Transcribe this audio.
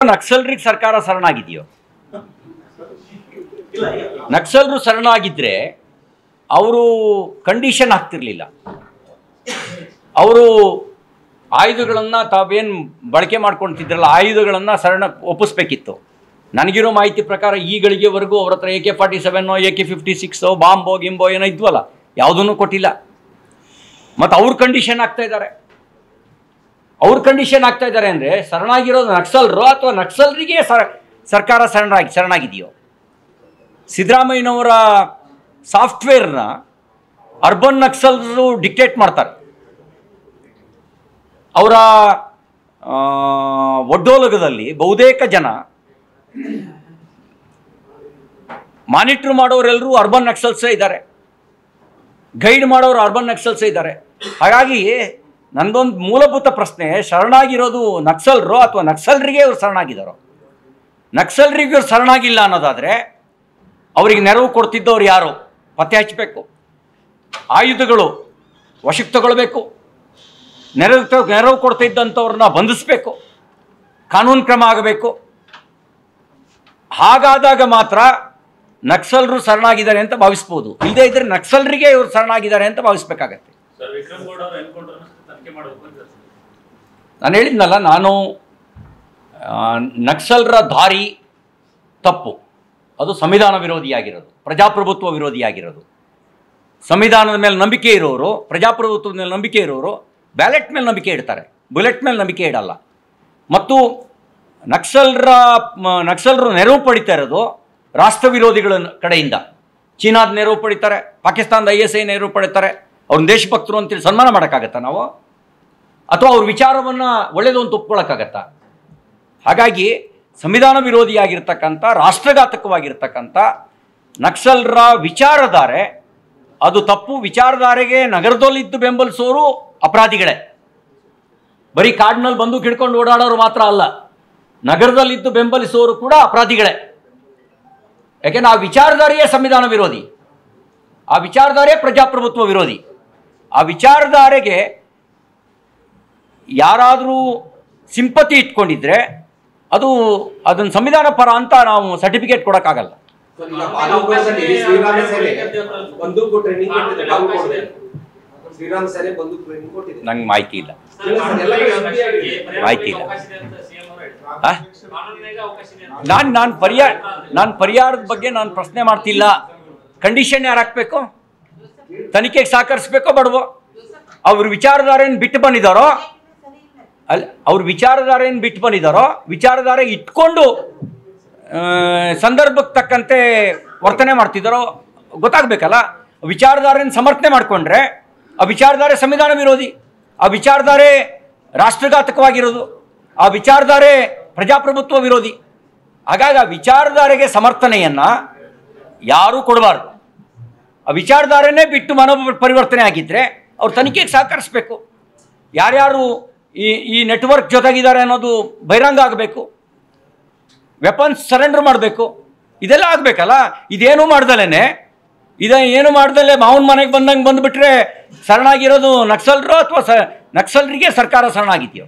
ನಕ್ಸಲರಿಗೆ ಸರ್ಕಾರ ಶರಣಾಗಿದೆಯೋ? ನಕ್ಸಲರು ಶರಣಾಗಿದ್ರೆ ಅವರು ಕಂಡೀಷನ್ ಹಾಕ್ತಿರ್ಲಿಲ್ಲ. ಅವರು ಆಯುಧಗಳನ್ನು ತಾವೇನು ಬಳಕೆ ಮಾಡ್ಕೊಳ್ತಿದ್ರಲ್ಲ, ಆಯುಧಗಳನ್ನು ಒಪ್ಪಿಸ್ಬೇಕಿತ್ತು. ನನಗಿರೋ ಮಾಹಿತಿ ಪ್ರಕಾರ ಈ ಗಳಿಗೆವರೆಗೂ ಅವ್ರ ಹತ್ರ AK-47 AK-56 ಬಾಂಬೋ ಗಿಂಬೋ ಏನೋ ಇದ್ವಲ್ಲ, ಯಾವುದನ್ನು ಕೊಟ್ಟಿಲ್ಲ. ಮತ್ತು ಅವ್ರ ಕಂಡೀಷನ್ ಆಗ್ತಾ ಇದ್ದಾರೆ. ಅಂದರೆ ಶರಣಾಗಿರೋದು ನಕ್ಸಲರು ಅಥವಾ ನಕ್ಸಲರಿಗೆ ಸರ್ಕಾರ ಶರಣಾಗಿದೆಯೋ? ಸಿದ್ದರಾಮಯ್ಯನವರ ಸಾಫ್ಟ್ವೇರ್ನ ಅರ್ಬನ್ ನಕ್ಸಲರು ಡಿಕ್ಟೇಟ್ ಮಾಡ್ತಾರೆ. ಅವರ ಒಡ್ಡೋಲಗದಲ್ಲಿ ಬಹುತೇಕ ಜನ ಮಾನಿಟರ್ ಮಾಡೋರೆಲ್ಲರೂ ಅರ್ಬನ್ ನಕ್ಸಲ್ಸೇ ಇದ್ದಾರೆ, ಗೈಡ್ ಮಾಡೋರು ಅರ್ಬನ್ ನಕ್ಸಲ್ಸೇ ಇದ್ದಾರೆ. ಹಾಗಾಗಿ ನಂದೊಂದು ಮೂಲಭೂತ ಪ್ರಶ್ನೆ, ಶರಣಾಗಿರೋದು ನಕ್ಸಲರು ಅಥವಾ ನಕ್ಸಲರಿಗೆ ಇವ್ರು ಶರಣಾಗಿದ್ದಾರೋ? ನಕ್ಸಲರಿಗೆ ಇವ್ರು ಶರಣಾಗಿಲ್ಲ ಅನ್ನೋದಾದರೆ ಅವರಿಗೆ ನೆರವು ಕೊಡ್ತಿದ್ದವ್ರು ಯಾರು ಪತ್ತೆ ಹಚ್ಚಬೇಕು, ಆಯುಧಗಳು ವಶಕ್ಕೆ ತಗೊಳ್ಬೇಕು, ನೆರವು ಕೊಡ್ತಾ ಇದ್ದಂಥವ್ರನ್ನ ಬಂಧಿಸಬೇಕು, ಕಾನೂನು ಕ್ರಮ ಆಗಬೇಕು. ಹಾಗಾದಾಗ ಮಾತ್ರ ನಕ್ಸಲರು ಶರಣಾಗಿದ್ದಾರೆ ಅಂತ ಭಾವಿಸ್ಬೋದು. ಇಲ್ಲದೇ ಇದ್ರೆ ನಕ್ಸಲರಿಗೆ ಇವರು ಶರಣಾಗಿದ್ದಾರೆ ಅಂತ ಭಾವಿಸ್ಬೇಕಾಗತ್ತೆ. ನಾನು ಹೇಳಿದ್ನಲ್ಲ, ನಾನು ನಕ್ಸಲರ ದಾರಿ ತಪ್ಪು, ಅದು ಸಂವಿಧಾನ ವಿರೋಧಿಯಾಗಿರೋದು, ಪ್ರಜಾಪ್ರಭುತ್ವ ವಿರೋಧಿಯಾಗಿರೋದು. ಸಂವಿಧಾನದ ಮೇಲೆ ನಂಬಿಕೆ ಇರೋರು, ಪ್ರಜಾಪ್ರಭುತ್ವದ ಮೇಲೆ ನಂಬಿಕೆ ಇರೋರು ಬ್ಯಾಲೆಟ್ ಮೇಲೆ ನಂಬಿಕೆ ಇಡ್ತಾರೆ, ಬುಲೆಟ್ ಮೇಲೆ ನಂಬಿಕೆ ಇಡಲ್ಲ. ಮತ್ತು ನಕ್ಸಲರು ನೆರವು ಪಡಿತಾ ಇರೋದು ರಾಷ್ಟ್ರ ವಿರೋಧಿಗಳ ಕಡೆಯಿಂದ. ಚೀನಾದ ನೆರವು ಪಡಿತಾರೆ, ಪಾಕಿಸ್ತಾನದ ISI ನೆರವು ಪಡಿತಾರೆ. ಅವ್ರನ್ನ ದೇಶಭಕ್ತರು ಅಂತೇಳಿ ಸನ್ಮಾನ ಮಾಡೋಕ್ಕಾಗತ್ತಾ ನಾವು? ಅಥವಾ ಅವ್ರ ವಿಚಾರವನ್ನು ಒಳ್ಳೆಯದು ಅಂತ ಒಪ್ಕೊಳ್ಳೋಕ್ಕಾಗತ್ತಾ? ಹಾಗಾಗಿ ಸಂವಿಧಾನ ವಿರೋಧಿಯಾಗಿರ್ತಕ್ಕಂಥ, ರಾಷ್ಟ್ರಘಾತಕವಾಗಿರ್ತಕ್ಕಂಥ ನಕ್ಸಲರ ವಿಚಾರಧಾರೆ ಅದು ತಪ್ಪು. ವಿಚಾರಧಾರೆಗೆ ನಗರದಲ್ಲಿದ್ದು ಬೆಂಬಲಿಸೋರು ಅಪರಾಧಿಗಳೇ. ಬರೀ ಕಾಡಿನಲ್ಲಿ ಬಂದು ಹಿಡ್ಕೊಂಡು ಓಡಾಡೋರು ಮಾತ್ರ ಅಲ್ಲ, ನಗರದಲ್ಲಿದ್ದು ಬೆಂಬಲಿಸೋರು ಕೂಡ ಅಪರಾಧಿಗಳೇ. ಯಾಕೆಂದ್ರೆ ಆ ವಿಚಾರಧಾರೆಯೇ ಸಂವಿಧಾನ ವಿರೋಧಿ, ಆ ವಿಚಾರಧಾರೆ ಪ್ರಜಾಪ್ರಭುತ್ವ ವಿರೋಧಿ. ಆ ವಿಚಾರಧಾರೆಗೆ ಯಾರಾದರೂ ಸಿಂಪತಿ ಇಟ್ಕೊಂಡಿದ್ರೆ ಅದನ್ನು ಸಂವಿಧಾನ ಪರ ಅಂತ ನಾವು ಸರ್ಟಿಫಿಕೇಟ್ ಕೊಡೋಕ್ಕಾಗಲ್ಲ. ನಂಗೆ ಮಾಹಿತಿ ಇಲ್ಲ. ನಾನು ಪರಿಹಾರದ ಬಗ್ಗೆ ನಾನು ಪ್ರಶ್ನೆ ಮಾಡ್ತಿಲ್ಲ. ಕಂಡೀಷನ್ ಯಾರು ಹಾಕ್ಬೇಕು? ತನಿಖೆಗೆ ಸಹಕರಿಸ್ಬೇಕೋ ಬೇಡವೋ? ಅವ್ರ ವಿಚಾರಧಾರೆಯನ್ನು ಬಿಟ್ಟು ಬಂದಿದ್ದಾರೋ ಅಲ್ಲ, ಅವ್ರ ವಿಚಾರಧಾರೆಯನ್ನು ಬಿಟ್ಟು ಬಂದಿದ್ದಾರೋ, ವಿಚಾರಧಾರೆ ಇಟ್ಕೊಂಡು ಸಂದರ್ಭಕ್ಕೆ ತಕ್ಕಂತೆ ವರ್ತನೆ ಮಾಡ್ತಿದ್ದಾರೋ ಗೊತ್ತಾಗಬೇಕಲ್ಲ. ವಿಚಾರಧಾರೆಯನ್ನು ಸಮರ್ಥನೆ ಮಾಡಿಕೊಂಡ್ರೆ ಆ ವಿಚಾರಧಾರೆ ಸಂವಿಧಾನ ವಿರೋಧಿ, ಆ ವಿಚಾರಧಾರೆ ರಾಷ್ಟ್ರಘಾತಕವಾಗಿರೋದು, ಆ ವಿಚಾರಧಾರೆ ಪ್ರಜಾಪ್ರಭುತ್ವ ವಿರೋಧಿ. ಹಾಗಾಗಿ ಆ ವಿಚಾರಧಾರೆಗೆ ಸಮರ್ಥನೆಯನ್ನು ಯಾರೂ ಕೊಡಬಾರ್ದು. ಆ ವಿಚಾರಧಾರೆನೇ ಬಿಟ್ಟು ಪರಿವರ್ತನೆ ಆಗಿದ್ದರೆ ಅವ್ರು ತನಿಖೆಗೆ ಸಹಕರಿಸಬೇಕು. ಯಾರ್ಯಾರು ಈ ನೆಟ್ವರ್ಕ್ ಜೊತೆಗಿದ್ದಾರೆ ಅನ್ನೋದು ಬಹಿರಂಗ ಆಗಬೇಕು, ವೆಪನ್ಸ್ ಸರೆಂಡರ್ ಮಾಡಬೇಕು, ಇದೆಲ್ಲ ಆಗಬೇಕಲ್ಲ. ಇದೇನು ಮಾಡ್ದಲೇ ಮಾವನ ಮನೆಗೆ ಬಂದಂಗೆ ಬಂದುಬಿಟ್ರೆ ಶರಣಾಗಿರೋದು ನಕ್ಸಲರು ಅಥವಾ ನಕ್ಸಲರಿಗೆ ಸರ್ಕಾರ ಶರಣಾಗಿದೆಯೋ?